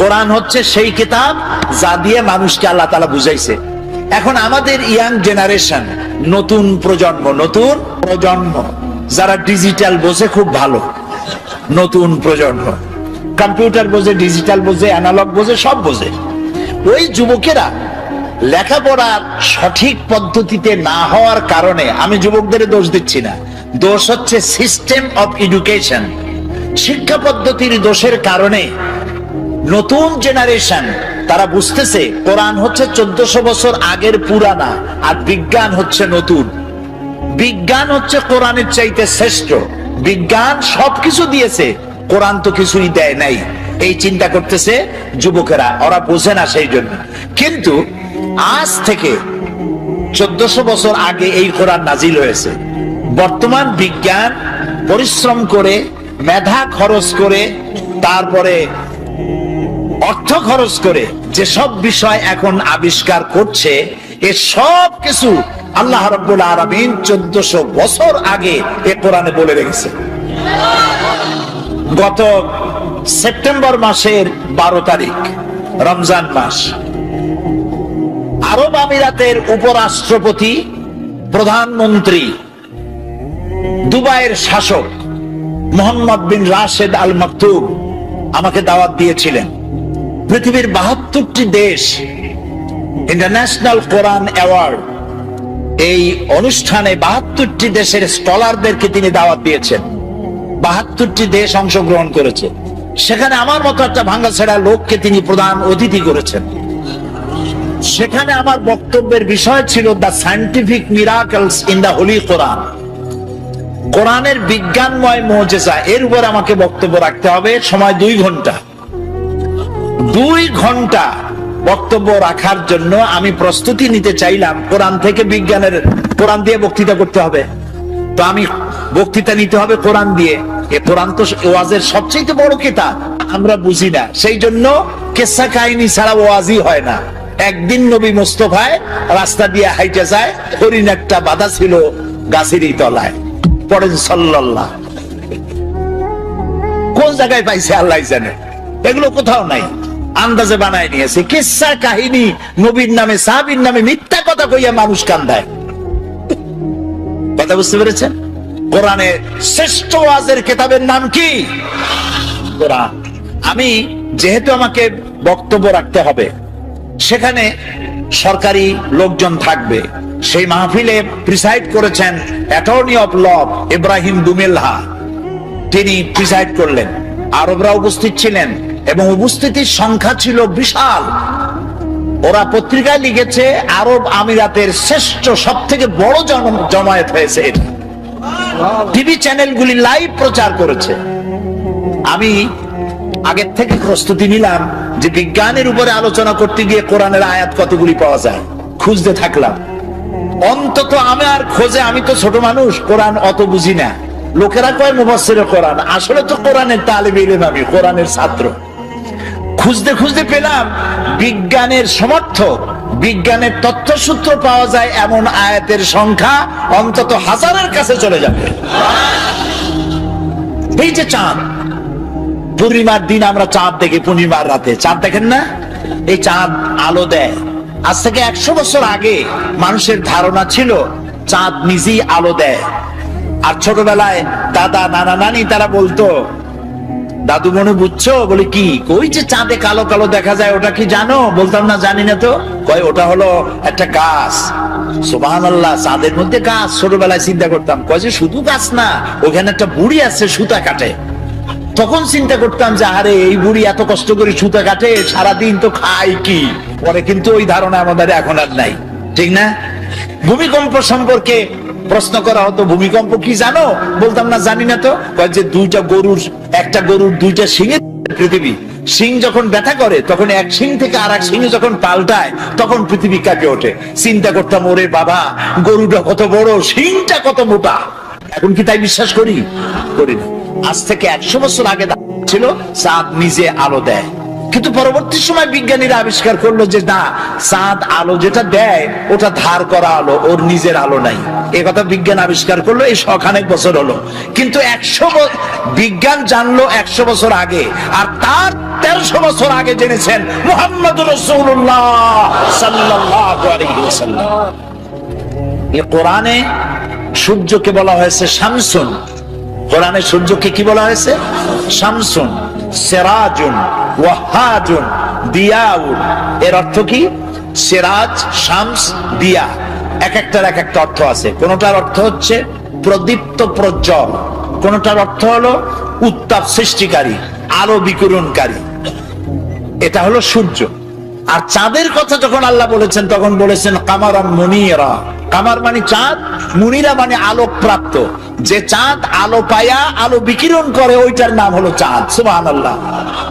কোরআন হচ্ছে সেই কিতাব যা দিয়ে মানুষকে আল্লাহ তাআলা বুঝাইছে। এখন আমাদের ইয়াং জেনারেশন, নতুন প্রজন্ম যারা ডিজিটাল বোঝে খুব ভালো, নতুন প্রজন্ম কম্পিউটার বোঝে, ডিজিটাল বোঝে, অ্যানালগ বোঝে, সব বোঝে। ওই যুবকেরা লেখাপড়ার সঠিক পদ্ধতিতে না হওয়ার কারণে, আমি যুবকদের দোষ দিচ্ছি না, দোষ হচ্ছে সিস্টেম অফ এডুকেশন, শিক্ষা পদ্ধতির দোষের কারণে নতুন জেনারেশন তারা বুঝতেছে কোরআন হচ্ছে 1400 বছর আগের পুরানা, আর বিজ্ঞান হচ্ছে নতুন। বিজ্ঞান হচ্ছে কোরআনের চাইতে শ্রেষ্ঠ, বিজ্ঞান সবকিছু দিয়েছে, কোরআন তো কিছুই দেয় নাই, এই চিন্তা করতেছে যুবকেরা, ওরা বোঝে না সেই জন্য। কিন্তু আজ থেকে 1400 বছর আগে এই কোরআন নাজিল হয়েছে। বর্তমান বিজ্ঞান পরিশ্রম করে, মেধা খরচ করে, তারপরে অর্থ খরচ করে যেসব বিষয় এখন আবিষ্কার করছে, এ সব কিছু আল্লাহ রাব্বুল আলামিন 1400 বছর আগে এ কোরআনে বলে রেখেছে। গত সেপ্টেম্বর মাসের 12 তারিখ, রমজান মাস, আরব আমিরাতের উপরাষ্ট্রপতি, প্রধানমন্ত্রী, দুবাইয়ের শাসক মোহাম্মদ বিন রাশেদ আল মাকতুম আমাকে দাওয়াত দিয়েছিলেন। পৃথিবীর 72টি দেশ ইন্টারন্যাশনাল কোরআন অ্যাওয়ার্ড, এই অনুষ্ঠানে 72টি দেশের স্কলারদেরকে তিনি দাওয়াত দিয়েছেন। 72টি দেশ অংশগ্রহণ করেছে। সেখানে আমার মতো একটা ভাঙ্গাছেড়া লোককে তিনি প্রধান অতিথি করেছেন। সেখানে আমার বক্তব্যের বিষয় ছিল the scientific miracles in the holy Quran, কোরআনের বিজ্ঞানময় মুজিজা। এর উপর আমাকে বক্তব্য রাখতে হবে, সময় 2 ঘন্টা। 2 ঘন্টা বক্তব্য রাখার জন্য আমি প্রস্তুতি নিতে চাইলাম কোরআন থেকে, কোরআন দিয়ে বক্তৃতা করতে হবে, তো আমি বক্তৃতা নিতে হবে কোরআন দিয়ে। এ কোরআন তো ওয়াজের সবচেয়ে বড় কিতাব, আমরা বুঝি না, সেই জন্য কিসসা কাহিনী ছাড়া ওয়াজই হয় না। একদিন নবী মুস্তাফায় রাস্তা দিয়ে হাইটে যায়, হরিণ একটা বাধা ছিল গাছেরই তলায়, পড়েন সাল্লাল্লাহ। কোন জায়গায় পাইছে আল্লাহ জানে, এগুলো কোথাও নাই, আন্দাজে বানায় নিয়েছে। কিসসা কাহিনী নবীর নামে, সাহাবীর নামে মিথ্যা কথা কইয়া মানুষ কান্দায়। কথা বুঝতে পেরেছেন? কোরআনের শ্রেষ্ঠ ওয়াজের কিতাবের নাম কি? কোরআন। আমি যেহেতু আমাকে বক্তব্য রাখতে হবে, সেখানে সরকারি লোকজন থাকবে। সেই মাহফিলে প্রিসাইড করেছেন অ্যাটর্নি অফ ল ইব্রাহিম দুমেলহা, তিনি প্রিসাইড করলেন। আরবরা উপস্থিত ছিলেন এবং উপস্থিতির সংখ্যা ছিল বিশাল। ওরা পত্রিকায় লিখেছে আরব আমিরাতের শ্রেষ্ঠ, সব থেকে বড় জমায়েত হয়েছে এটা। টিভি চ্যানেলগুলি লাইভ প্রচার করেছে। আমি আগের থেকে প্রস্তুতি নিলাম যে বিজ্ঞানের উপরে আলোচনা করতে গিয়ে কোরআনের আয়াত কতগুলি পাওয়া যায়, খুঁজতে থাকলাম। অন্তত আমার খোঁজে, আমি তো ছোট মানুষ, কোরআন অত বুঝি না। লোকেরা কয় মুফাসসিরে কোরআন, আসলে তো কোরআনের তালিব ইলম, আমি কোরআনের ছাত্র। খুঁজতে খুঁজতে পেলাম বিজ্ঞানের সমর্থক, বিজ্ঞানের তথ্যসূত্র পাওয়া যায় এমন আয়াতের সংখ্যা অন্তত 1000-এর কাছে চলে যাবে। এই যে চাঁদ, পূর্ণিমার দিন আমরা চাঁদ দেখি, পূর্ণিমার রাতে চাঁদ দেখেন না? এই চাঁদ আলো দেয়। আজ থেকে 100 বছর আগে মানুষের ধারণা ছিল চাঁদ নিজেই আলো দেয়। আর ছোটবেলায় দাদা, নানা, নানি তারা বলতো, দাদু মনে বুঝছো? বলে কি? ওই যে চাঁদে কালো কালো দেখা যায়, ওটা কি জানো? বলতাম না, জানি না তো। কয় ওটা হলো একটা গাছ। সুবহানাল্লাহ, চাঁদের মধ্যে গাছ। ছোটবেলায় চিন্তা করতাম, কয় যে শুধু গাছ না, ওখানে একটা বুড়ি আছে সুতা কাটে। তখন চিন্তা করতাম যে আরে এই বুড়ি এত কষ্ট করে সুতা কাটে, সারাদিন তো খায় কি? পরে কিন্তু ওই ধারণা আমাদের এখন আর নাই, ঠিক না? ভূমিকম্প সম্পর্কে প্রশ্ন করা হতো, ভূমিকম্প কি জানো? বলতাম না, জানি না তো। যে একটা গরুর 2টা শিঙের পৃথিবী, শিং যখন ব্যথা করে তখন এক শিং থেকে আর এক শিঙে যখন পাল্টায় তখন পৃথিবী কাঁপে ওঠে। চিন্তা করতাম, ওরে বাবা, গরুটা কত বড়, শিংটা কত মোটা। এখন কি তাই বিশ্বাস করি? করি না। আজ থেকে 100 বছর আগে ছিল চাঁদ নিজে আলো দেয়। কিন্তু পরবর্তী সময় বিজ্ঞানীরা আবিষ্কার করলো যে না, চাঁদ আলো যেটা দেয় ওটা ধার করা আলো, ওর নিজের আলো নাই। এ কথা বিজ্ঞান আবিষ্কার করলো এই শখানেক বছর হলো। কিন্তু বিজ্ঞান জানলো 100 বছর আগে, আর তার 1300 বছর আগে জেনেছেন মুহাম্মদুর রাসূলুল্লাহ সাল্লাল্লাহু আলাইহি ওয়াসাল্লাম। এই কোরআনে সূর্যকে বলা হয়েছে শামসুন। কোরআনে সূর্যকে কি বলা হয়েছে? শামসুন, সিরাজুন, ওয়াহাজুন, দিয়াউন। এর অর্থ কি? সিরাজ, শামস, দিয়া, এক একটার এক একটা অর্থ আছে। কোনটার অর্থ হচ্ছে প্রদীপ্ত প্রজ্জ্বল, কোনটার অর্থ হলো উত্তাপ সৃষ্টিকারী, আলো বিকিরণকারী। এটা হলো সূর্য। আর চাঁদের কথা যখন আল্লাহ বলেছেন তখন বলেছেন কামারান মুনিরা। কামার মানে চাঁদ, মুনিরা মানে আলোক প্রাপ্ত। যে চাঁদ আলো পায়া আলো বিকিরণ করে ওইটার নাম হলো চাঁদ। সুবহানাল্লাহ।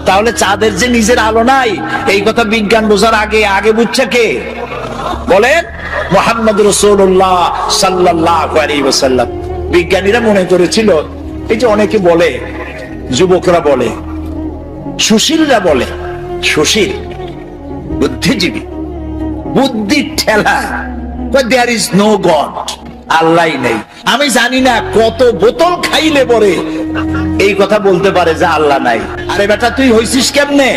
তাহলে চাঁদের যে নিজের আলো নাই, এই কথা বিজ্ঞান বোঝার আগে বুঝছে কে? বলেন মুহাম্মদ রাসূলুল্লাহ সাল্লাল্লাহু আলাইহি ওয়াসাল্লাম। বিজ্ঞানীরা মনে করেছিল, এই যে অনেকে বলে, যুবকরা বলে, সুশীলরা বলে, সুশীল বুদ্ধিজীবী, বুদ্ধির ঠেলা, there is no God, আল্লাহ নেই। আমি জানি না কত বোতল খাইলে পরে এই কথা বলতে পারে যে আল্লাহ নাই। আরে বেটা, তুই হইছিস কেমনে?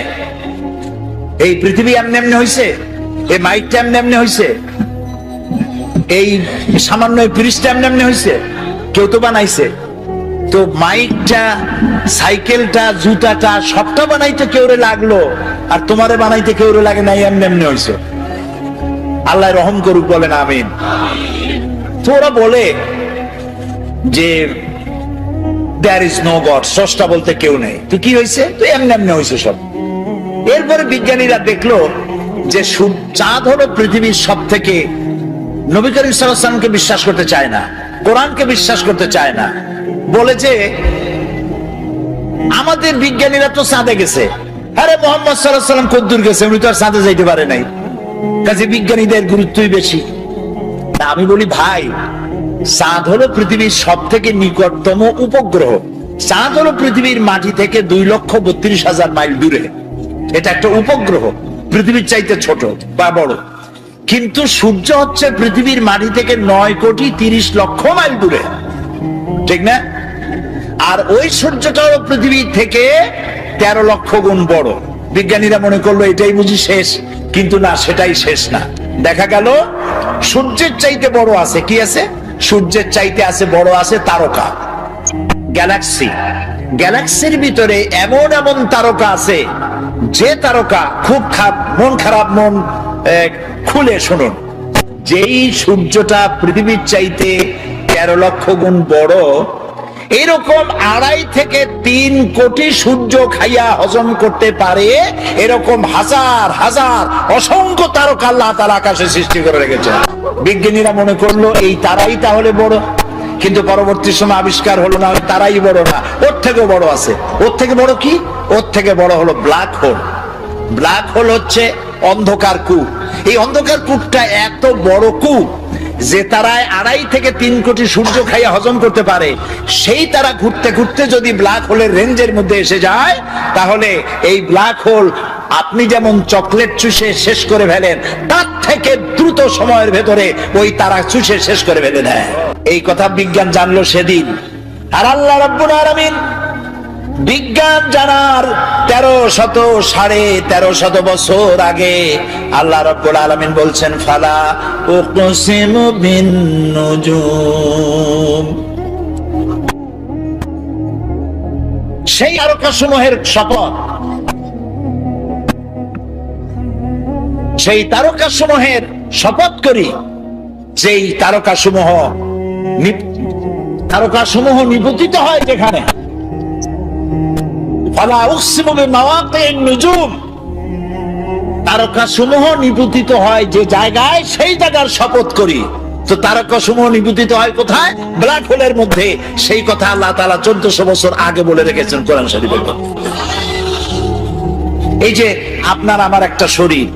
এই পৃথিবী এমনি এমনি হইছে? এই মাইকটা এমনি এমনি হইছে? এই সামান্য ফ্রিজটা এমনি এমনি হইছে? কেউ তো বানাইছে। তো মাইকটা, সাইকেলটা, জুতাটা সবটা বানাইতে কেউরে লাগলো, আর তোমারে বানাইতে কেউরে লাগে নাই, এমনি এমনি হইছে। আল্লাহ রহম করুক, বলেন আমিন। তো ওরা বলে যে there is no God, স্রষ্টা বলতে কেউ নেই। তো কি হয়েছে? তো এমনি এমনি হয়েছে সব। এরপরে বিজ্ঞানীরা দেখলো যে চাঁদ হলো পৃথিবীর সব থেকে, নবী করিম সাল্লাল্লাহু আলাইহি ওয়াসাল্লামকে বিশ্বাস করতে চায় না, কোরআনকে বিশ্বাস করতে চায় না, বলে যে আমাদের বিজ্ঞানীরা তো চাঁদে গেছে। আরে মুহাম্মদ সাল্লাল্লাহু আলাইহি ওয়াসাল্লাম কদ্দুর গেছে? উনি তো আর চাঁদে যাইতে পারে নাই, কাজে বিজ্ঞানীদের গুরুত্বই বেশি। আমি বলি ভাই, চাঁদ হলো পৃথিবীর সব থেকে নিকটতম উপগ্রহ। চাঁদ হলো পৃথিবীর মাটি থেকে 2,32,000 মাইল দূরে। এটা একটা উপগ্রহ, পৃথিবীর চাইতে ছোট বা বড়। কিন্তু সূর্য হচ্ছে পৃথিবীর মাটি থেকে 9,30,00,000 মাইল দূরে, ঠিক না? আর ওই সূর্যটা হলো পৃথিবী থেকে 13 লক্ষ গুণ বড়। বিজ্ঞানীরা মনে করলো এটাই বুঝি শেষ, কিন্তু না, সেটাই শেষ না। দেখা গেল সূর্যের চাইতে বড় আছে, কি আছে? সূর্যের চাইতে আছে বড় আছে তারকা, গ্যালাক্সি। গ্যালাক্সির ভিতরে এমন এমন তারকা আছে, যে তারকা খুব মন খারাপ, মন খুলে শুনুন, যেই সূর্যটা পৃথিবীর চাইতে 13 লক্ষ গুণ বড়, এরকম 2.5 থেকে 3 কোটি সূর্য খাইয়া হজম করতে পারে এরকম হাজার হাজার অসংখ্য তারকা আল্লাহ তাআলা আকাশে সৃষ্টি করে রেখেছে। বিজ্ঞানীরা মনে করলো এই তারাই তাহলে বড়, কিন্তু পরবর্তী সময় আবিষ্কার হলো না, তারাই বড় না, ওর থেকে বড় আছে। ওর থেকে বড় কি? ওর থেকে বড় হলো ব্ল্যাক হোল। ব্ল্যাক হোল হচ্ছে অন্ধকার কূপ। এই অন্ধকার কূপটা এত বড় কূপ যে তারায় 2.5 থেকে 3 কোটি সূর্য খাইয়া হজম করতে পারে। সেই তারা ঘুরতে ঘুরতে যদি ব্ল্যাক হোলের রেঞ্জের মধ্যে এসে যায়, তাহলে এই ব্ল্যাক হোল আপনি যেমন চকলেট চুষে শেষ করে ফেলেন, তার থেকে দ্রুত সময়ের ভেতরে ওই তারা চুষে শেষ করে ফেলে দেয়। এই কথা বিজ্ঞান জানলো সেদিন। আর আল্লাহ রাব্বুল আলামিন বিজ্ঞান জানার 1300 বছর আগে আল্লাহ রাব্বুল আলামিন বলছেন, ফালা উকসিমু বিন নুজুম। সেই তারকাসমূহের শপথ, সেই তারকাসমূহের শপথ করি, যেই তারকাসমূহ নিপতিত হয় যেখানে। ফালা উকসিমু বিমাওয়াকিন নুজুম, তারকাসমূহ নিপতিত হয় যে জায়গায়, সেই জায়গার শপথ করি। তো তারকাসমূহ নিপতিত হয় কোথায়? ব্ল্যাক হোলের মধ্যে। সেই কথা আল্লাহ তাআলা 1400 বছর আগে বলে রেখেছেন কোরআন শরীফে। এই যে আপনার আমার একটা শরীর,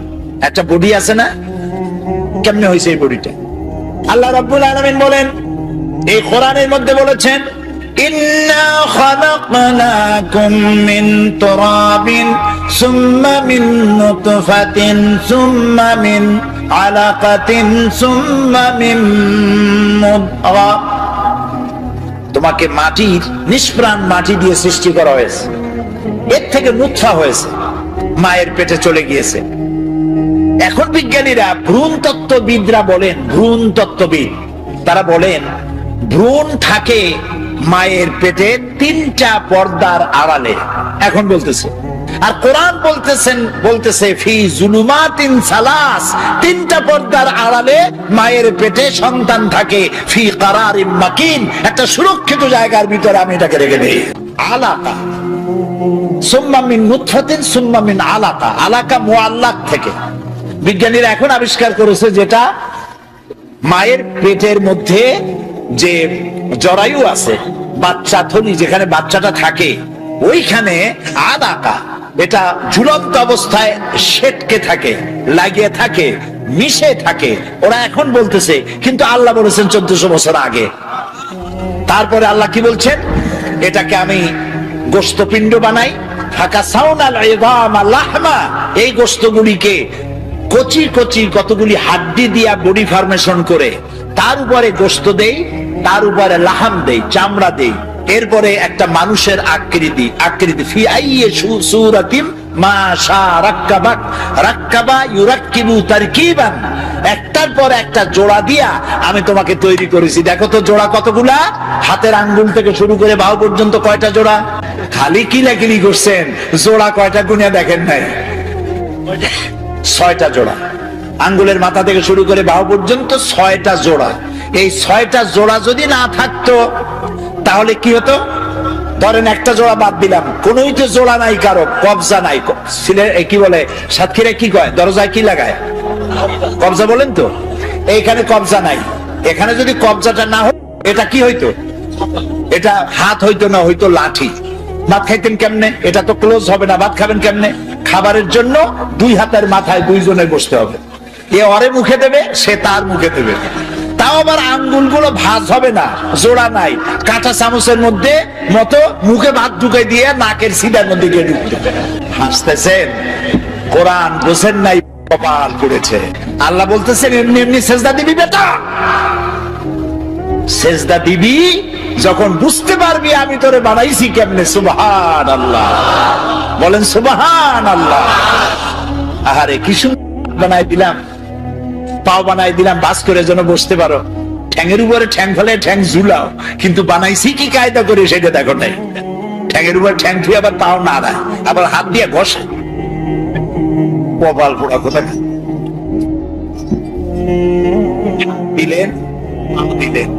একটা বডি আছে না? কেমনে হয়েছে এই বডিটা? আল্লাহ রাব্বুল আলামিন বলেন, এই কোরআনের মধ্যে বলেছেন, ইন্না খালাকনাকুম মিন তুরাবিন সুম্মা মিন নুতফাতিন সুম্মা মিন আলাকাতিন সুম্মা মিন মুদগা। তোমাকে মাটির, নিষ্প্রাণ মাটি দিয়ে সৃষ্টি করা হয়েছে, এর থেকে নুতফা হয়েছে, মায়ের পেটে চলে গিয়েছে। এখন বিজ্ঞানীরা, ভ্রূণ তত্ত্ববিদরা বলেন, ভ্রূণ তত্ত্ববিদ তারা বলেন ভ্রূণ থাকে মায়ের পেটে 3টা পর্দার আড়ালে। এখন বলতেছে, আর কোরআন বলতেছে ফি জুলুমাতিন সালাস, 3টা পর্দার আড়ালে মায়ের পেটে সন্তান থাকে, ফি কারারিম মাকিন, একটা সুরক্ষিত জায়গার ভিতরে আমি এটাকে রেখে দেই। আলাকা সুম্মা মিন নুতফাতিন সুম্মা মিন আলাকা, আলাকা মুআল্লাক থেকে। বিজ্ঞানীরা এখন আবিষ্কার করেছে যেটা মায়ের পেটের মধ্যে যে জরায়ু আছে, বাচ্চা থলি যেখানে বাচ্চাটা থাকে, ওইখানে আলাকা, এটা ঝুলন্ত অবস্থায় সেটকে থাকে, লাগিয়ে থাকে, মিশে থাকে। ওরা এখন বলতেছে, কিন্তু আল্লাহ বলেছেন 1400 বছর আগে। তারপরে আল্লাহ কি বলছেন, এটাকে আমি গোশতপিণ্ড বানাই, ফাকাসাউনাল ইযামা লাহমা, এই গোশতগুলিকে কচি কচি কতগুলি হাড্ডি দিয়া বডি ফরমেশন করে তার উপরে গোশত দেই, তার উপরে লাহাম দেই, চামড়া দেই, এরপরে একটা মানুষের আকৃতি ফি আইয়ি সূরাতিন মা শা রাক্কাবাক, রাক্কাবা ইউরাক্কিবু তারকিবান, একটার পর একটা জোড়া দিয়া আমি তোমাকে তৈরি করেছি। দেখো তো জোড়া কতগুলা, হাতের আঙ্গুল থেকে শুরু করে বাহু পর্যন্ত কয়টা জোড়া। খালি কিলাকিলি করছেন, জোড়া কয়টা গুনিয়া দেখেন নাই? 6টা জোড়া। আঙ্গুলের মাথা থেকে শুরু করে বাহু পর্যন্ত 6টা জোড়া। এই 6টা জোড়া যদি না থাকতো তাহলে কি হতো? ধরেন একটা জোড়া বাদ দিলাম, কোনোই তো জোড়া নাই, কারো কবজা নাই। কি বলে সাতক্ষীরায় কি কয়, দরজায় কি লাগায়? কবজা বলেন তো। এইখানে কবজা নাই, এখানে যদি কবজাটা না হতো এটা কি হইতো? এটা হাত হইতো না, হইতো লাঠি। ভাত খাইতেন কেমনে? এটা তো ক্লোজ হবে না, ভাত খাবেন কেমনে? খাবারের জন্য 2 হাতের মাথায় 2 জনে বসতে হবে, এ ওরে মুখে দেবে, সে তার মুখে দেবে। তাও আবার আঙ্গুলগুলো ভাঁজ হবে না, জোড়া নাই, কাঁটা চামচের মধ্যে মতো মুখে ভাত ঢুকে দিয়ে নাকের সিধার মধ্যে গিয়ে ঢুকতে। হাসতেছেন, কোরআন বোঝেন নাই, কপাল করেছে। আল্লাহ বলতেছেন এমনি এমনি সেজদা দিবি বেটা, সেজদা দিবি যখন বুঝতে পারবি আমি তোরে বানাইছি কেমনে। সুবহানাল্লাহ, বলেন সুবহানাল্লাহ। আহারে কি সুন্দর বানাই দিলাম, পাও বানাই দিলাম বাস করে যেন বসতে পারো, ঠ্যাঙের উপরে ঠ্যাং ফেলে ঠ্যাং ঝুলাও, কিন্তু বানাইছি কি কায়দা করে সেটা দেখো নাই। ঠ্যাঙের উপরে ঠ্যাং ধুয়ে আবার পাও নাড়ায়, আবার হাত দিয়ে ঘষে। কপাল পোড়া কোথায় দিলেন, দিলেন।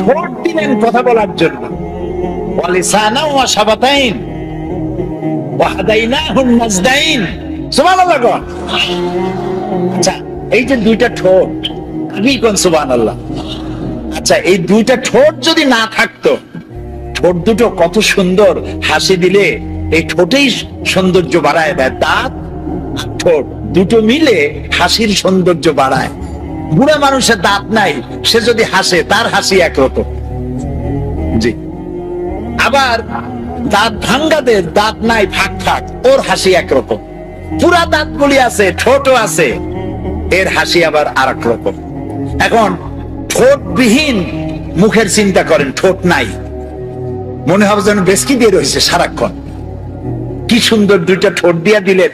ঠোঁট দিলেন কথা বলার জন্য, ওয়ালিসানা ওয়া শাফাতাইন ওয়া হাদাইনাহুন নাজদাইন। সুবহানাল্লাহ। আচ্ছা, এই যে 2টা ঠোঁট, কি কোন সুবহানাল্লাহ। আচ্ছা, এই 2টা ঠোঁট যদি না থাকতো, ঠোঁট দুটো কত সুন্দর, হাসি দিলে এই ঠোঁটেই সৌন্দর্য বাড়ায় দেয়। দাঁত আর ঠোঁট দুটো মিলে হাসির সৌন্দর্য বাড়ায়। বুড়া মানুষের দাঁত নাই, সে যদি হাসে তার হাসি একরকম। জি, আবার দাঁত ভাঙ্গাদের দাঁত নাই, ফাঁক ফাঁক, ওর হাসি একরকম। পুরা দাঁত গুলি আছে, ঠোঁটও আছে, এর হাসি আবার আর এক রকম। এখন ঠোঁটবিহীন মুখের চিন্তা করেন, ঠোঁট নাই, মনে হবে যেন বেসকি দিয়ে রয়েছে সারাক্ষণ। কি সুন্দর 2টা ঠোঁট দিয়া দিলেন।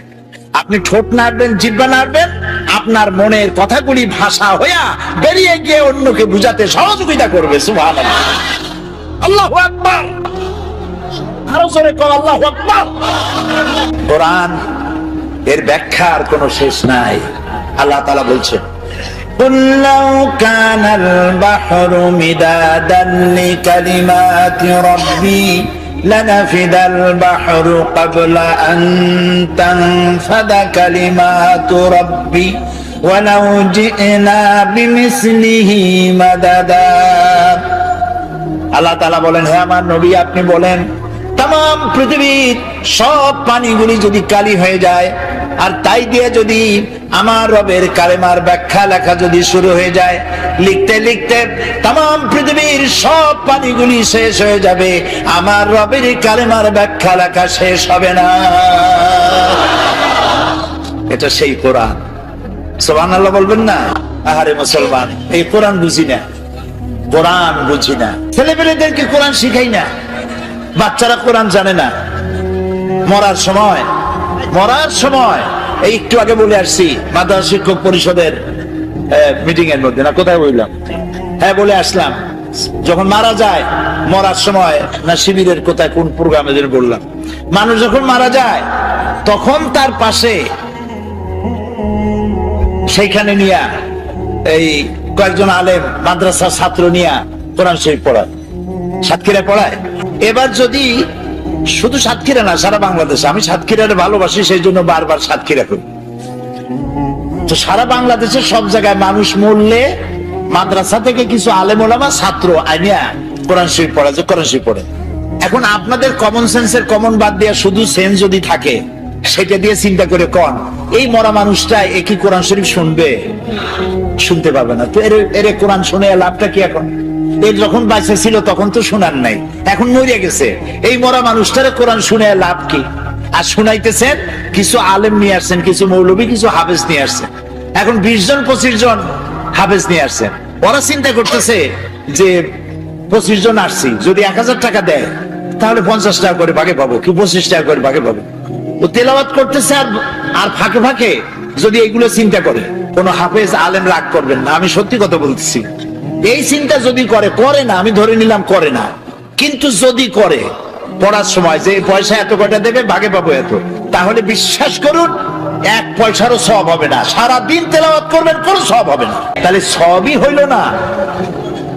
আপনি ঠোঁট নাড়বেন, জিহ্বা নাড়বেন, আপনার মনের কথাগুলি ভাষা হইয়া বেরিয়ে গিয়ে অন্যকে বুঝাতে সহযোগিতা করবে। সুবহানাল্লাহ, আল্লাহু আকবার। আরো জোরে কর আল্লাহু আকবার। কোরআন এর ব্যাখ্যার কোনো শেষ নাই। আল্লাহ তাআলা বলছেন, قُلْ لَوْ كَانَ الْبَحْرُ مِدَادًا لِكَلِمَاتِ رَبِّي لَنَفِدَ الْبَحْرُ قَبْلَ أَن تَنفَدَ كَلِمَاتُ رَبِّي وَلَوْ جِئْنَا بِمِثْلِهِ مَدَدًا। আল্লাহ তাআলা বলেন, হে আমার নবী আপনি বলেন, তাম পৃথিবীর সব পানিগুলি যদি কালি হয়ে যায়, আর তাই দিয়ে যদি আমার রবের কালেমার ব্যাখ্যা লেখা যদি শুরু হয়ে যায়, লিখতে লিখতে তাম পৃথিবীর সব পানিগুলি শেষ হয়ে যাবে, আমার রবের কালেমার ব্যাখ্যা লেখা শেষ হবে না। এটা সেই কোরআন। সুবহানাল্লাহ বলবেন না? আহারে মুসলমান, এই কোরআন বুঝি না, কোরআন বুঝি না। ছেলেপেলেদেরকে কোরআন শিখাই না, বাচ্চারা কোরআন জানে না। মরার সময় এই একটু আগে বলে আসছি মাদ্রাসা শিক্ষক পরিষদের মিটিং এর মধ্যে, না কোথায় বললাম, হ্যাঁ বলে আসলাম, যখন মারা যায়, মরার সময় না শিবিরের কোথায় কোন প্রোগ্রামে বললাম, মানুষ যখন মারা যায় তখন তার পাশে সেইখানে নিয়া এই কয়েকজন আলেম মাদ্রাসার ছাত্র নিয়া কোরআন শরীফ পড়ায়, সাতক্ষীরা পড়ায়। এবার যদি শুধু সাতক্ষীরা না, সারা বাংলাদেশে, আমি সাতক্ষীরারে ভালোবাসি সেই জন্য বারবার সাতক্ষীরা করি, তো সারা বাংলাদেশের সব জায়গায় মানুষ মরলে মাদ্রাসা থেকে কিছু আলেম ওলামা ছাত্র আইনিয়া কোরআন শরীফ পড়া, যে কোরআন শরীফ পড়ে। এখন আপনাদের কমন সেন্সের কমন বাদ দিয়ে শুধু সেন্স যদি থাকে, সেটা দিয়ে চিন্তা করে কোন এই মরা মানুষটা একই কোরআন শরীফ শুনবে? শুনতে পারবে না। তো এর কোরআন শুনে লাভটা কি? এখন এর যখন বাইসে ছিল তখন তো শোনার নাই, এখন মরিয়া গেছে, এই মরা মানুষটারে কোরআন শুনে লাভ কি? আর শুনাইতেছেন কিছু আলেম নিয়ে আসছেন, কিছু মৌলবী, কিছু হাফেজ নিয়ে আসছেন। এখন 20 জন 25 জন হাফেজ নিয়ে আসছেন। ওরা চিন্তা করতেছে যে 25 জন আসছি, যদি 1000 টাকা দেয় তাহলে 50 টাকা করে ভাগে পাবো, কি 25 টাকা করে ভাগে পাবো। ও তেলাওয়াত করতেছে, আর ফাঁকে ফাঁকে যদি এগুলো চিন্তা করে, কোন হাফেজ আলেম রাগ করবেন না, আমি সত্যি কথা বলতেছি। এই চিন্তা যদি করে না, আমি ধরে নিলাম করে না, কিন্তু যদি করে পড়ার সময় যে পয়সা এত কটা দেবে, ভাগে পাবো এত, তাহলে বিশ্বাস করুন 1 পয়সারও সওয়াব হবে না। সারাদিন তেলাওয়াত করবেন, কোনো সওয়াব হবে না। তাহলে সবই হইল না,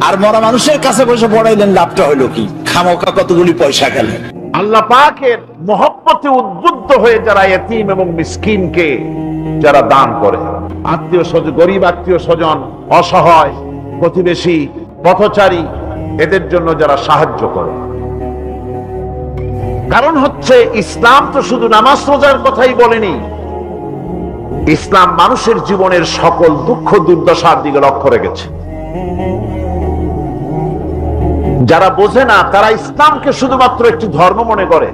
আর মরা মানুষের কাছে বসে পড়াইলেন, লাভটা হইলো কি? খামোকা কতগুলি পয়সা গেল। আল্লাহ পাকের মহব্বতে উদ্বুদ্ধ হয়ে যারা এতিম এবং মিসকিনকে যারা দান করে, আত্মীয় স্বজন, গরিব আত্মীয় স্বজন, অসহায় প্রতিবেশী, পথচারী, এদের জন্য যারা সাহায্য করে। কারণ হচ্ছে ইসলাম তো শুধু নামাজ রোজার কথাই বলেনি, ইসলাম মানুষের জীবনের সকল দুঃখ দুর্দশার দিকে লক্ষ্য রেখেছে। যারা বোঝে না তারা ইসলামকে শুধুমাত্র একটি ধর্ম মনে করে,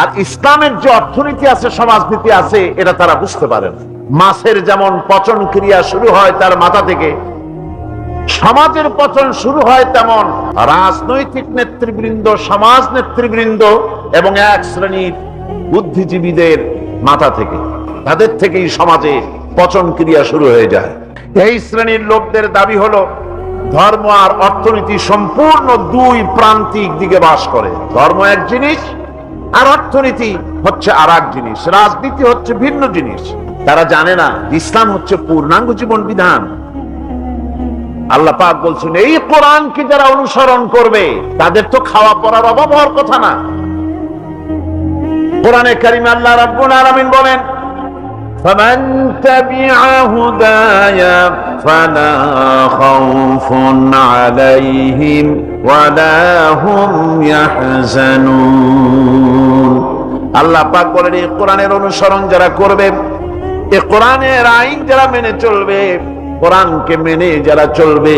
আর ইসলামের যে অর্থনীতি আছে, সমাজনীতি আছে, এটা তারা বুঝতে পারে না। মাছের যেমন পচন ক্রিয়া শুরু হয় তার মাথা থেকে, সমাজের পচন শুরু হয় তেমন রাজনৈতিক নেতৃবৃন্দ, সমাজ নেতৃবৃন্দ এবং এক শ্রেণীর বুদ্ধিজীবীদের মাথা থেকে, তাদের থেকেই সমাজে পচন ক্রিয়া শুরু হয়ে যায়। এই শ্রেণীর লোকদের দাবি হলো ধর্ম আর অর্থনীতি সম্পূর্ণ দুই প্রান্তিক দিকে বাস করে। ধর্ম এক জিনিস আর অর্থনীতি হচ্ছে আর এক জিনিস, রাজনীতি হচ্ছে ভিন্ন জিনিস। তারা জানে না ইসলাম হচ্ছে পূর্ণাঙ্গ জীবন বিধান। আল্লাহ পাক বলছেন, এই কোরআনকে যারা অনুসরণ করবে তাদের তো খাওয়া পড়ার অভাব হওয়ার কথা না। কোরআনে কারিমে আল্লাহ রাব্বুল আলামিন বলেন, فمن تبع هداي فلا خوف عليهم ولا هم يحزنون। আল্লাহ পাক বলেন, এই কোরআনের অনুসরণ যারা করবে, এই কোরআনের আইন যারা মেনে চলবে, কোরআনকে মেনে যারা চলবে,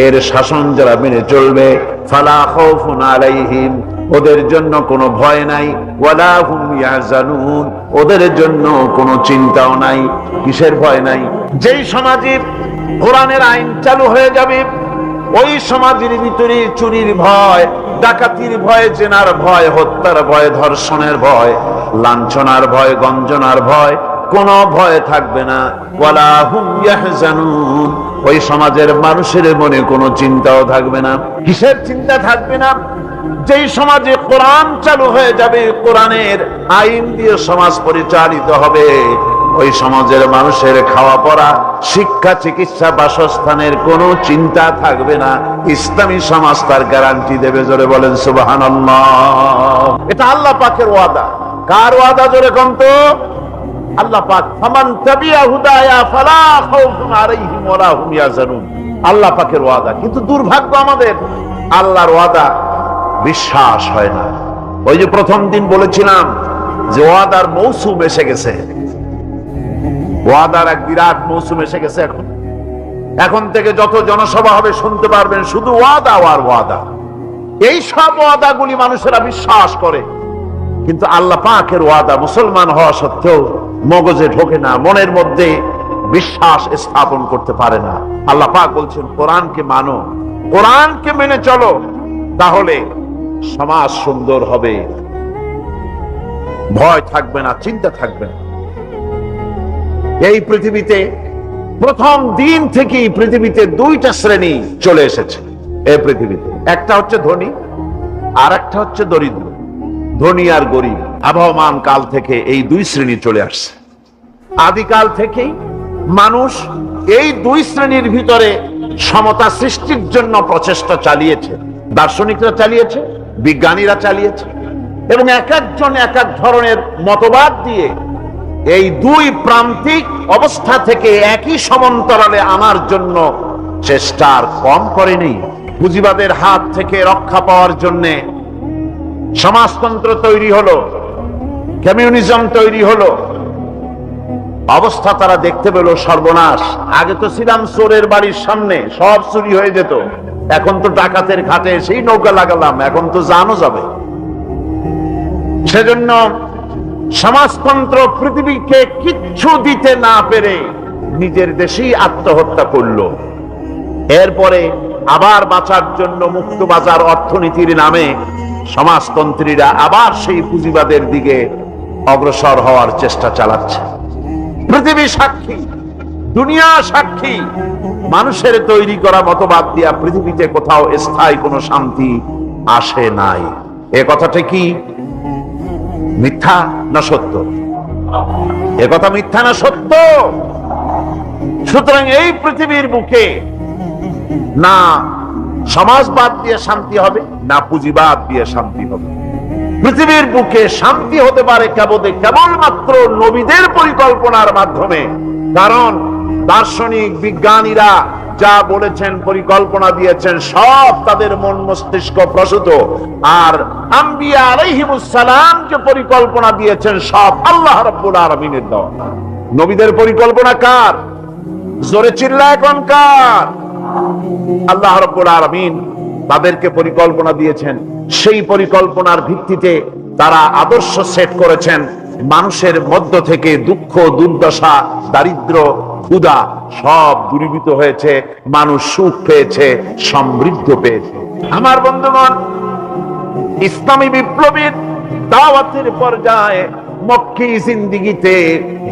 এর শাসন যারা মেনে চলবে, ফালা খাউফুন আলাইহিম, ওদের জন্য কোনো ভয় নাই, ওয়ালা হুম ইয়াহজানুন, ওদের জন্য কোনো চিন্তাও নাই। কিসের ভয় নাই? যেই সমাজে কোরআনের আইন চালু হয়ে যাবে, ওই সমাজের ভিতরে চুরির ভয়, ডাকাতির ভয়, জেনার ভয়, হত্যার ভয়, ধর্ষণের ভয়, লাঞ্ছনার ভয়, গঞ্জনার ভয়, কোনো ভয় থাকবে না। ওয়ালা হুম ইয়াহজানুন, ওই সমাজের মানুষের মনে কোনো চিন্তাও থাকবে না। কিসের চিন্তা থাকবে না? যেই সমাজে কোরআন চালু হয়ে যাবে, কোরআনের আইন দিয়ে সমাজ পরিচালিত হবে, ওই সমাজের মানুষের খাওয়া পড়া, শিক্ষা, চিকিৎসা, বাসস্থানের কোনো চিন্তা থাকবে না। ইসলামী সমাজ তার গ্যারান্টি দেবে। জোরে বলেন সুবহানাল্লাহ। এটা আল্লাহ পাকের ওয়াদা। কার ওয়াদা? জোরে কোন তো? আল্লাহ পাক, ফামান তাবিয়া হুদায়া ফালা খাউফুন আলাইহিম ওয়ালা হুম ইয়াহজানুন, আল্লাহ পাকের ওয়াদা। কিন্তু দুর্ভাগ্য আমাদের, আল্লাহর ওয়াদা বিশ্বাস হয় না। ওই যে প্রথম দিন বলেছিলাম যে ওয়াদার মৌসুম এসে গেছে, ওয়াদার এক বিরাট মৌসুম এসে গেছে। এখন থেকে যত জনসভা হবে শুনতে পারবেন শুধু ওয়াদা আর ওয়াদা। এই সব ওয়াদাগুলি মানুষেরা বিশ্বাস করে, কিন্তু আল্লাহ পাকের ওয়াদা মুসলমান হওয়া সত্ত্বেও মগজে ঢোকে না, মনের মধ্যে বিশ্বাস স্থাপন করতে পারে না। আল্লাহ পাক বলছেন কোরআনকে মানো, কোরআনকে মেনে চলো, তাহলে সমাজ সুন্দর হবে, ভয় থাকবে না, চিন্তা থাকবে না। এই পৃথিবীতে প্রথম দিন থেকেই পৃথিবীতে দুইটা শ্রেণী চলে এসেছে। এই পৃথিবীতে একটা হচ্ছে ধনী আর একটা হচ্ছে দরিদ্র। ধনী আর গরিব আবহমান কাল থেকে এই দুই শ্রেণী চলে আসছে। আদিকাল থেকেই মানুষ এই দুই শ্রেণীর ভিতরে সমতা সৃষ্টির জন্য প্রচেষ্টা চালিয়েছে। দার্শনিকরা চালিয়েছে, বিজ্ঞানীরা চালিয়েছে, এবং এক একজন এক এক ধরনের মতবাদ দিয়ে এই দুই প্রান্তিক অবস্থা থেকে একই সমান্তরালে আনার জন্য চেষ্টা আর কম করেনি। পুঁজিবাদের হাত থেকে রক্ষা পাওয়ার জন্য সমাজতন্ত্র তৈরি হলো, কমিউনিজম তৈরি হলো। অবস্থা তারা দেখতে পেল সর্বনাশ। আগে তো ছিলাম চোরের বাড়ির সামনে, সব চুরি হয়ে যেত, এখন তো ডাকাতের ঘাটে সেই নৌকা লাগালাম, এখন তো জানো যাবে। সেজন্য সমাজতন্ত্র পৃথিবীকে কিচ্ছু দিতে না পেরে নিজের দেশেই আত্মহত্যা করলো। এরপরে আবার বাঁচার জন্য মুক্ত বাজার অর্থনীতির নামে সমাজতন্ত্রীরা আবার সেই পুঁজিবাদের দিকে অগ্রসর হওয়ার চেষ্টা চালাচ্ছে। পৃথিবী সাক্ষী, দুনিয়া সাক্ষী, মানুষের তৈরি করা মতবাদ দিয়া পৃথিবীতে কোথাও স্থায়ী কোনো শান্তি আসে নাই। এ কথাটা কি মিথ্যা না সত্য? এ কথা মিথ্যা না সত্য? সুতরাং এই পৃথিবীর বুকে না সমাজবাদ দিয়ে শান্তি হবে, না পুঁজিবাদ দিয়ে শান্তি হবে। পৃথিবীর বুকে শান্তি হতে পারে কেবলমাত্র নবীদের পরিকল্পনার মাধ্যমে। কারণ দার্শনিক বিজ্ঞানীরা যা বলেছেন, পরিকল্পনা দিয়েছেন, সব তাদের মন মস্তিষ্ক প্রসূত। আর আম্বিয়া আলাইহিমুস সালাম যে পরিকল্পনা দিয়েছেন, সব আল্লাহ রাব্বুল আলামিনের দেওয়া। নবীদের পরিকল্পনা কার? জোরে চিল্লা এখন কার? আল্লাহ রাব্বুল আলামিন তাদেরকে পরিকল্পনা দিয়েছেন। সেই পরিকল্পনার ভিত্তিতে তারা আদর্শ সেট করেছেন। মানুষের মধ্য থেকে দুঃখ, দুর্দশা, দারিদ্র, ক্ষুধা সব দূরীভূত হয়েছে, মানুষ সুখ পেয়েছে, সমৃদ্ধ পেয়েছে। আমার বন্ধুগণ, ইসলামী বিপ্লবীর দাওয়াতের পর্যায়ে মক্কি জিন্দেগিতে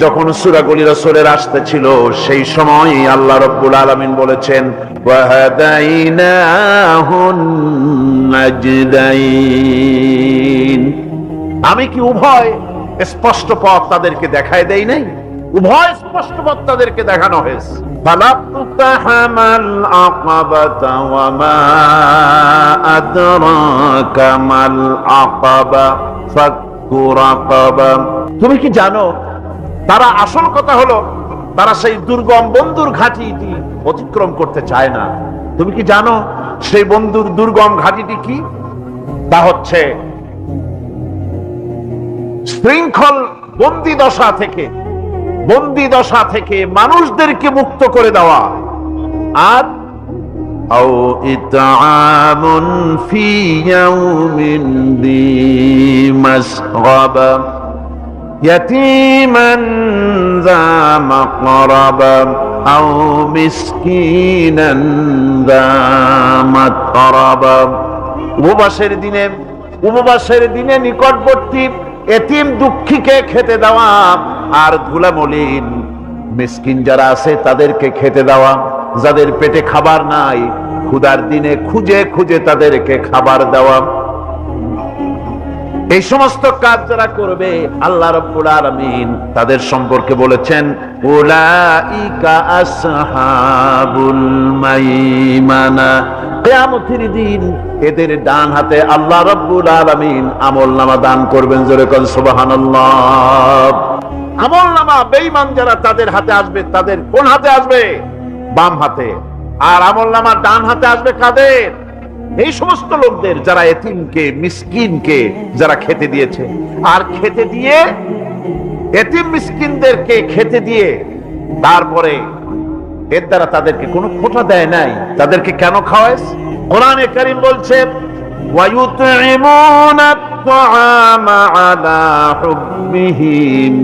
যখন সূরাগুলি রাসূলের আসতেছিল, সেই সময় আল্লাহ রাব্বুল আলামিন বলেছেন ওয়াহাদাইনাহুন নাজদাইন। আমি কি উভয় স্পষ্ট পথ তাদেরকে দেখায় দেই নাই? উভয় স্পষ্ট পথ তাদেরকে দেখানো হয়েছে। ফালাক্তাহামাল আকাবাতা ওয়া মা আদরাকা মাল আকাবা ফাক্কু রাকাবা। তুমি কি জানো, তারা আসল কথা হলো তারা সেই দুর্গম বন্ধুর ঘাঁটিটি অতিক্রম করতে চায় না। তুমি কি জানো সেই বন্ধুর দুর্গম ঘাঁটিটি কি? তা হচ্ছে শৃঙ্খল বন্দি দশা থেকে মানুষদেরকে মুক্ত করে দেওয়া। আর আও ইতআমুন ফি ইয়াউমিন যী মাসগাবা ইয়াতীমান যা মাকরাবা আও মিসকিনান যা মাতরাবা। উপবাসের দিনে নিকটবর্তী এতিম দুঃখীকে খেতে দেওয়া, আর ধুলামলিন মিসকিন যারা আছে তাদেরকে খেতে দেওয়া। যাদের পেটে খাবার নাই, ক্ষুধার দিনে খুঁজে খুঁজে তাদেরকে খাবার দেওয়া। এই সমস্ত কাজ যারা করবে, আল্লাহ রাব্বুল আলামিন তাদের সম্পর্কে বলেছেন উলাইকা আসহাবুল মাইমানা। কিয়ামতের দিন এদের ডান হাতে আল্লাহ রাব্বুল আলামিন আমলনামা দান করবেন। জোরে কোন সুবহানাল্লাহ। আমলনামা বেঈমান যারা তাদের হাতে আসবে, তাদের কোন হাতে আসবে? বাম হাতে। আর আমলনামা ডান হাতে আসবে কাদের? এই সমস্ত লোকদের যারা এতিমকে মিসকিনকে যারা খেতে দিয়েছে, আর খেতে দিয়ে এতিম মিসকিনদেরকে খেতে দিয়ে তারপরে এর দ্বারা তাদেরকে কোনো খোঁটা দেয় নাই, তাদেরকে কেন খাওয়াইস? কোরআনে কারীম বলছে وَيُطْعِمُونَ الطَّعَامَ عَلَى حُبِّهِ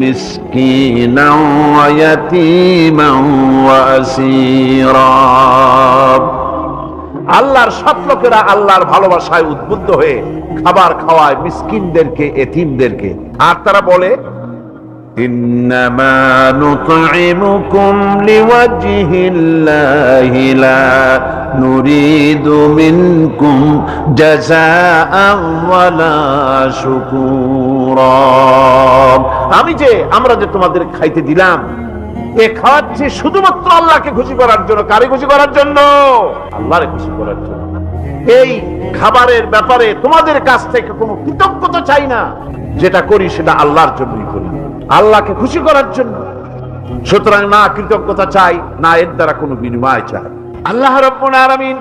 مِسْكِينًا وَيَتِيمًا وَأَسِيرًا। আল্লাহর সৎ লোকেরা আল্লাহর ভালোবাসায় উদ্বুদ্ধ হয়ে খাবার খাওয়ায় মিসকিনদেরকে, এতিমদেরকে। আর তারা বলে ইন্নামা নুতঈমুকুম লিওয়াজহিল্লাহি লা নুরিদু মিনকুম জাযাআন ওয়ালা শুকুরা। আমরা যে তোমাদের খাইতে দিলাম, এ খাওয়াচ্ছি শুধুমাত্র আল্লাহকে খুশি করার জন্য। কারে খুশি করার জন্য? আল্লাহরে খুশি করার জন্য। এই খাবারের ব্যাপারে তোমাদের কাছ থেকে কোনো কৃতজ্ঞতা চাই না, যেটা করি সেটা আল্লাহর জন্যই করি, আল্লাহকে খুশি করার জন্য। সুতরাং না কৃতজ্ঞতা চাই, না এর দ্বারা কোনো বিনিময় চাই। আল্লাহ রাব্বুল আলামিন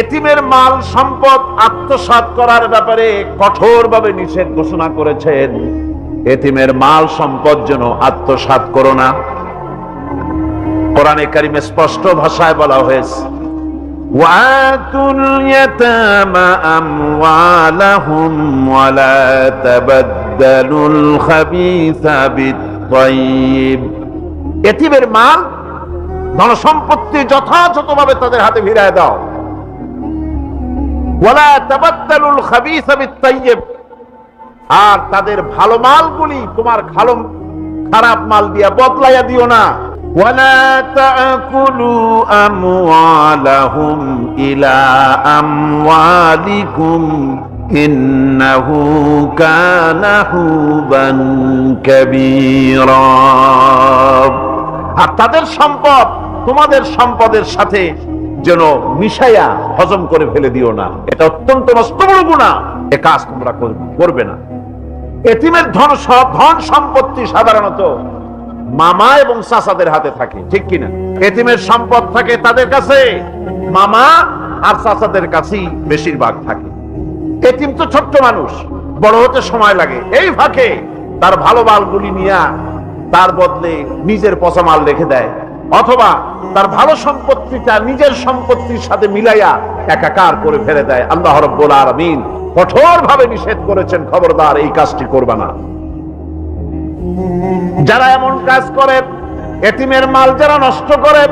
এতিমের মাল সম্পদ আত্মসাৎ করার ব্যাপারে কঠোরভাবে নিষেধ ঘোষণা করেছেন। এতিমের মাল সম্পদ যেন আত্মসাৎ করো না। কোরআনে কারিমে স্পষ্ট ভাষায় বলা হয়েছে ওয়াতুল ইয়াতামা আমওয়ালাহুম ওয়ালা তাবাদদালুল খাবিসা বিত-তাইয়্যিব। এতিমের মাল ধন সম্পত্তি যথাযথভাবে তাদের হাতে ফিরিয়ে দাও। ওয়ালা তাবাদদালুল খাবিসা বিত-তাইয়্যিব, আর তাদের ভালো মালগুলি তোমার খারাপ মাল দিয়া বদলাইয়া দিও না। ওয়ালা তাকুলু আমওয়ালাহুম ইলা আমওয়ালিকুম ইন্নাহু কানা হুবান কাবীরা। আর তাদের সম্পদ তোমাদের সম্পদের সাথে যেন মিশাইয়া হজম করে ফেলে দিও না। এটা অত্যন্ত মস্ত বড় গুনাহ। এ কাজ তোমরা করবে না। এতিমের ধন সম্পত্তি সাধারণত মামা এবং চাচাদের হাতে থাকে, ঠিক কিনা? এতিমের সম্পদ থাকে তাদের কাছে, মামা আর চাচাদের কাছেই বেশিরভাগ থাকে। এতিম তো ছোট্ট মানুষ, বড় হতে সময় লাগে। এই ফাঁকে তার ভালো মালগুলি নিয়ে তার বদলে নিজের পচা মাল রেখে দেয়, অথবা তার ভালো সম্পত্তিটা নিজের সম্পত্তির সাথে মিলাইয়া একাকার করে ফেলে দেয়। আল্লাহ রাব্বুল আলামিন কঠোর ভাবে নিষেধ করেছেন, খবরদার এই কাজটি করবে না। যারা এমন কাজ করে, এতিমের মাল যারা নষ্ট করে,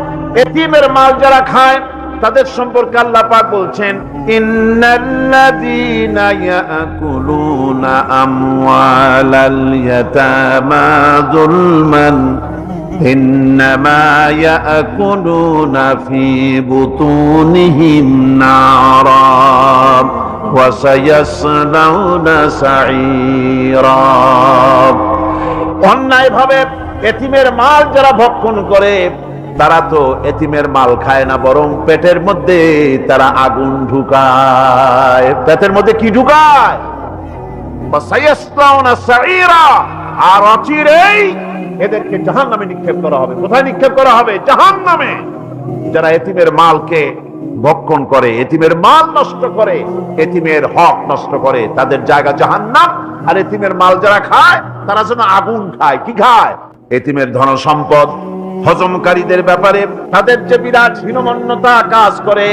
এতিমের মাল যারা খায়, তাদের সম্পর্কে আল্লাহ পাক বলছেন ইন্নাল্লাযীনা ইয়াকুলুনা আমওয়ালাল ইয়াতামা যুলমান ইন্নামা ইয়াকুলুনা ফি বুতুনিহিম নারা ওয়া সায়াসলাউনা সাঈরা। অন্যায়ভাবে এতিমের মাল যারা ভক্ষণ করে, তারা তো এতিমের মাল খায় না, বরং পেটের মধ্যে তারা আগুন ঢুকায়। পেটের মধ্যে কি ঢুকায়? ওয়া সায়াসলাউনা সাঈরা। আর অচিরেই এদেরকে জাহান্নামে নিক্ষেপ করা হবে। কোথায় নিক্ষেপ করা হবে? জাহান্নামে। যারা এতিমের মালকে ভক্ষণ করে, এতিমের মাল নষ্ট করে, এতিমের হক নষ্ট করে, তাদের জায়গা জাহান্নাম। আর এতিমের মাল যারা খায়, তারা যেন আগুন খায়। কি খায়? এতিমের ধন সম্পদ হজমকারীদের ব্যাপারে তাদের যে বিরাট হীনমন্যতা কাজ করে।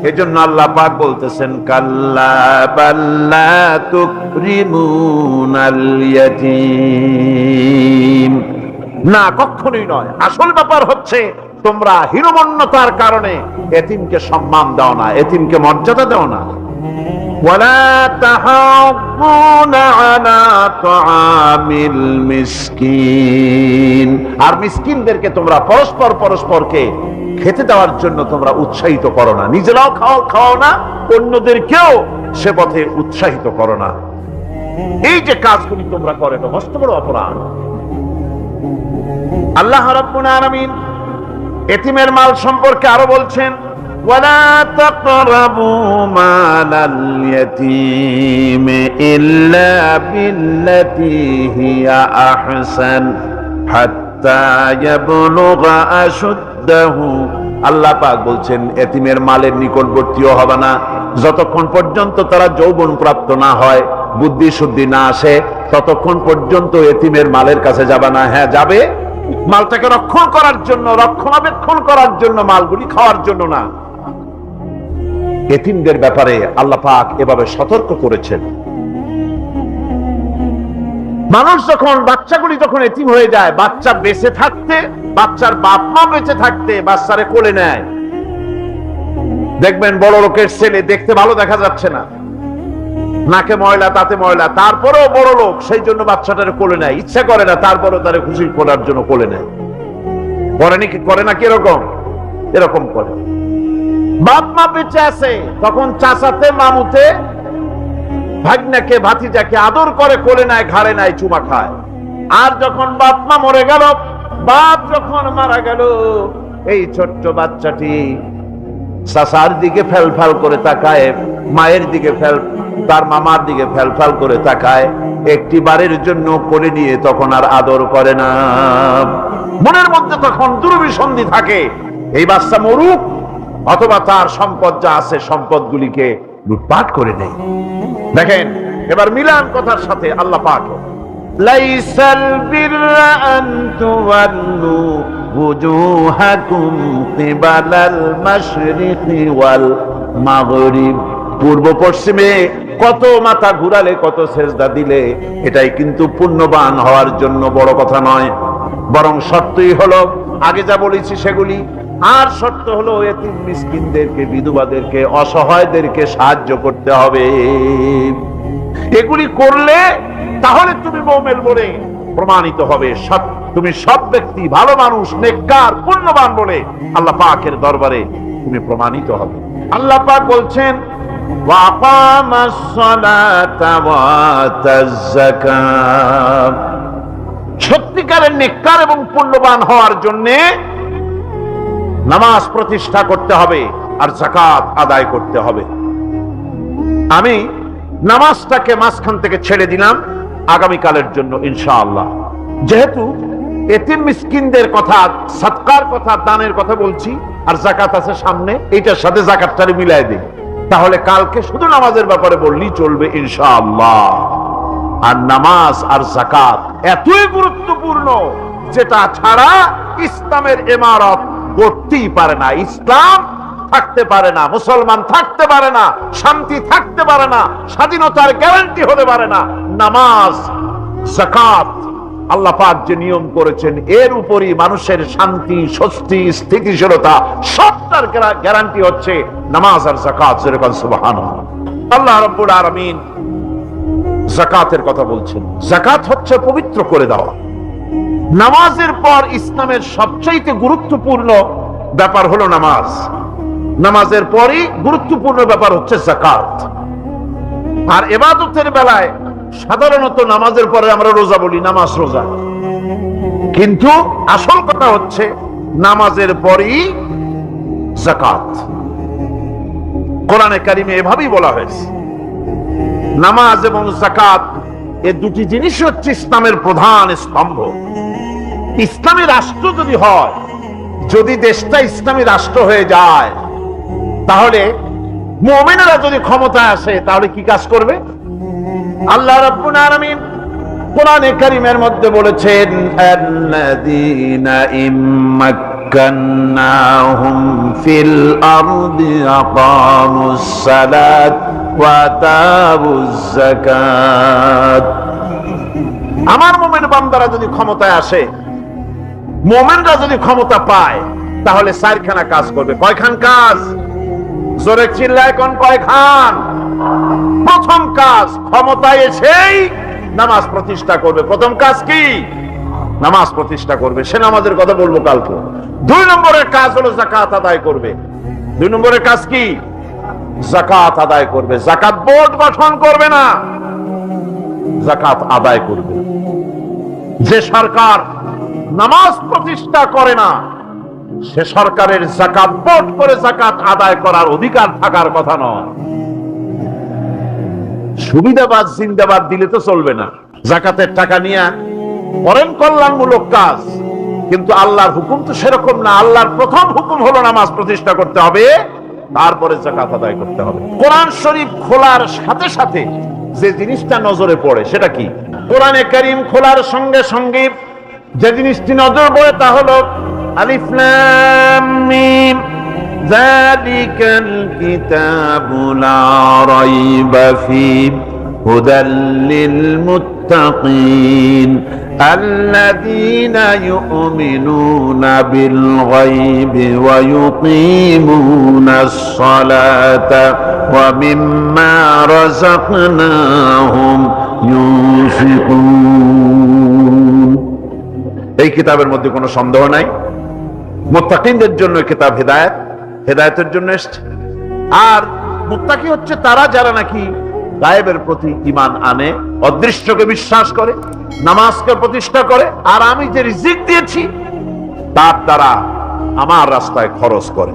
এজন্য আল্লাহ পাক বলতেছেন কাল্লা বাল্লা তুকরিমুনাল ইয়াতীম। না, কখনোই নয়। আসল ব্যাপার হচ্ছে তোমরা হীনমন্যতার কারণে এতিমকে সম্মান দাও না, এতিমকে মর্যাদা দাও না। ওয়ালা তাহাব্বুনা আলা তাআমিল মিসকিন। আর মিসকিনদেরকে তোমরা পরস্পরকে খেতে দেওয়ার জন্য তোমরা উৎসাহিত করো না। নিজেরাও খাও না, অন্যদেরকেও সে পথে উৎসাহিত করো না। এই যে কাজগুলি তোমরা করে, তো মস্ত বড় অপরাধ। আল্লাহ রাব্বুল আলামিন এতিমের মাল সম্পর্কে আরো বলছেন ওয়ালা তাকরাবু মালাল ইয়াতীম ইল্লা বিল্লাতী হিয়া আহসান হাত্তা ইয়াবলুগা আশুদ্দাহু আল্লাহ পাক বলছেন এতিমের মালের নিকটবর্তীও হবে না যতক্ষণ পর্যন্ত তারা যৌবন প্রাপ্ত না হয়, বুদ্ধি শুদ্ধি না আসে, ততক্ষণ পর্যন্ত এতিমের মালের কাছে যাবে না। হ্যাঁ যাবে, মালটাকে রক্ষণ করার জন্য, রক্ষণাবেক্ষণ করার জন্য, মালগুলি খাওয়ার জন্য না। এতিমদের ব্যাপারে আল্লাহ পাক এভাবে সতর্ক করেছেন। মানুষ যখন, বাচ্চাগুলি যখন এতিম হয়ে যায়, বাচ্চা বেঁচে থাকতে, বাচ্চার বাপ মা বেঁচে থাকতে বাচ্চারে কোলে নেয়। দেখবেন বড় লোকের ছেলে দেখতে ভালো দেখা যাচ্ছে না, নাকে ময়লা তাতে ময়লা, তারপরেও বড় লোক, সেই জন্য বাচ্চাটারে কোলে নেয়, ইচ্ছা করে না, তারপরেও তারে খুশি করার জন্য কোলে নেয়। করে না কিরকম? এরকম করে। বাপ মা বেঁচে আছে তখন চাচাতে মামুতে ভাগ্নাকে ভাতিজাকে আদর করে কোলে নেয়, ঘাড়ে নেয়, চুমা খায়। আর যখন বাপ মা মরে গেল, বাপ যখন মারা গেল, এই ছোট্ট বাচ্চাটি চাচার দিকে ফেলফাল করে তাকায়, মায়ের দিকে তার মামার দিকে ফেলফাল করে তাকায়, একটি বারের জন্য কোলে নিয়ে তখন আর আদর করে না। মনের মধ্যে তখন দুর্বিসন্ধি থাকে, এই বাচ্চা মরুক অথবা তার সম্পদ যা আছে সম্পদগুলিকে লুটপাট করে নেয়। দেখেন এবার মিলান কথার সাথে আল্লাহ পাক, লাইসাল বিররা আন তুওয়াল্লু ওয়াজুহাকুম কিবালাল মাশরিকি ওয়াল মাগরিব। পূর্ব পশ্চিমে কত মাথা ঘুরালে, কত সেজদা দিলে, এটাই কিন্তু পুণ্যবান হওয়ার জন্য বড় কথা নয়, বরং সত্যই হলো আগে যা বলেছি সেগুলি। আর শর্ত হলো এতিম মিসকিনদেরকে, বিধবাদেরকে, অসহায়দেরকে সাহায্য করতে হবে। এগুলি করলে তাহলে তুমি মুমিন বলে প্রমাণিত হবে, তুমি সব ব্যক্তি ভালো মানুষ, নেককার, পুণ্যবান বলে আল্লাহ পাকের দরবারে তুমি প্রমাণিত হবে। আল্লাহ পাক বলছেন ওয়াকামাস সালাতা ওয়া আতাজ যাকাত। সত্যিকারের নেককার এবং পুণ্যবান হওয়ার জন্য নামাজ প্রতিষ্ঠা করতে হবে আর যাকাত আদায় করতে হবে। আমি নামাজটাকে মাঝখান থেকে ছেড়ে দিলাম আগামীকালের জন্য ইনশাআল্লাহ। যেহেতু এতিম মিসকিনদের কথা, সাদকার কথা, দানের কথা বলছি, আর যাকাত আছে সামনে, এইটার সাথে যাকাতটারে মিলাই দিই, তাহলে কালকে শুধু নামাজের ব্যাপারে বললেই চলবে ইনশাআল্লাহ। আর নামাজ আর যাকাত এতই গুরুত্বপূর্ণ, যেটা ছাড়া ইসলামের ইমারত করতেই পারে না, ইসলাম থাকতে পারে না, মুসলমান থাকতে পারে না, শান্তি থাকতে পারে না, স্বাধীনতার গ্যারান্টি হতে পারে না। নামাজ, যাকাত আল্লাহ পাক যে নিয়ম করেছেন, এর উপরই মানুষের শান্তি, স্বস্তি, স্থিতিশীলতা সবটার গ্যারান্টি হচ্ছে নামাজ আর যাকাত। যেরকম সুবহানাল্লাহ। আল্লাহ রাব্বুল আলামিন যাকাতের কথা বলছেন। যাকাত হচ্ছে পবিত্র করে দেওয়া। নামাজের পর ইসলামের সবচাইতে গুরুত্বপূর্ণ ব্যাপার হলো নামাজ, নামাজের পরই গুরুত্বপূর্ণ ব্যাপার হচ্ছে যাকাত। আর ইবাদতের বেলায় সাধারণত নামাজের পরে আমরা রোজা বলি, নামাজ রোজা, কিন্তু আসল কথা হচ্ছে নামাজের পরই যাকাত। কোরআনে কারিমে এভাবেই বলা হয়েছে। নামাজ এবং যাকাত এই দুটি জিনিস হচ্ছে ইসলামের প্রধান স্তম্ভ। ইসলামী রাষ্ট্র যদি হয়, যদি দেশটা ইসলামী রাষ্ট্র হয়ে যায়, তাহলে মুমিনেরা যদি ক্ষমতায় আসে, তাহলে কি কাজ করবে? আল্লাহ রাব্বুল আলামিন কোরআনে কারীমের মধ্যে বলেছেন, আল্লাযীনা ইম্মাক্কান্নাহুম ফিল আরদি আকামুস সালাত ওয়া আতাউজ যাকাত। আমার মুমিন বান্দারা যদি ক্ষমতায় আসে, মুমিনরা যদি ক্ষমতা পায়, তাহলে চারখানা কাজ করবে। কয়খান কাজ? জোরে চিল্লায় কোন কয়খান? প্রথম কাজ, ক্ষমতায় এসেই নামাজ প্রতিষ্ঠা করবে। প্রথম কাজ কি? নামাজ প্রতিষ্ঠা করবে। সে নামাজের কথা বলবো কালকে। 2 নম্বরের কাজ হলো যাকাত আদায় করবে। 2 নম্বরের কাজ কি? যাকাত আদায় করবে। যাকাত বোর্ড গঠন করবে না, যাকাত আদায় করবে। যে সরকার নামাজ প্রতিষ্ঠা করে না, সে সরকারের যাকাত বোর্ড করে যাকাত আদায় করার অধিকার থাকার কথা নয়। সুবিধাবাদ জিন্দাবাদ দিলে তো চলবে না। যাকাতের টাকা নিয়ে করেন কল্যাণমূলক কাজ, কিন্তু আল্লাহর হুকুম তো সেরকম না। আল্লাহর প্রথম হুকুম হলো নামাজ প্রতিষ্ঠা করতে হবে, তারপরে যাকাত আদায় করতে হবে। কোরআন শরীফ খোলার সাথে সাথে যে জিনিসটা নজরে পড়ে সেটা কি? কোরআনে কারীম খোলার সঙ্গে সঙ্গে যে জিনিসটি নজর পড়ে তা হলো আলিফ লাম মিম যালিকাল কিতাবু লা রাইবা ফীহি হুদাল লিল মুত্তাকিন আল্লাযীনা ইউমিনুনা বিল গায়বি ওয়া ইউকিমুনাস সালাতা ওয়া মিম্মা রাযাকনাহুম ইউনফিকুন। এই কিতাবের মধ্যে কোনো সন্দেহ নাই, মুত্তাকিনদের জন্য কিতাব হেদায়েত, হেদায়েতের জন্য এসেছে। আর মুত্তাকি হচ্ছে তারা যারা নাকি গায়েবের প্রতি ঈমান আনে, অদৃশ্যকে বিশ্বাস করে, নামাজকে প্রতিষ্ঠা করে, আর আমি যে রিজিক দিয়েছি তার দ্বারা আমার রাস্তায় খরচ করে।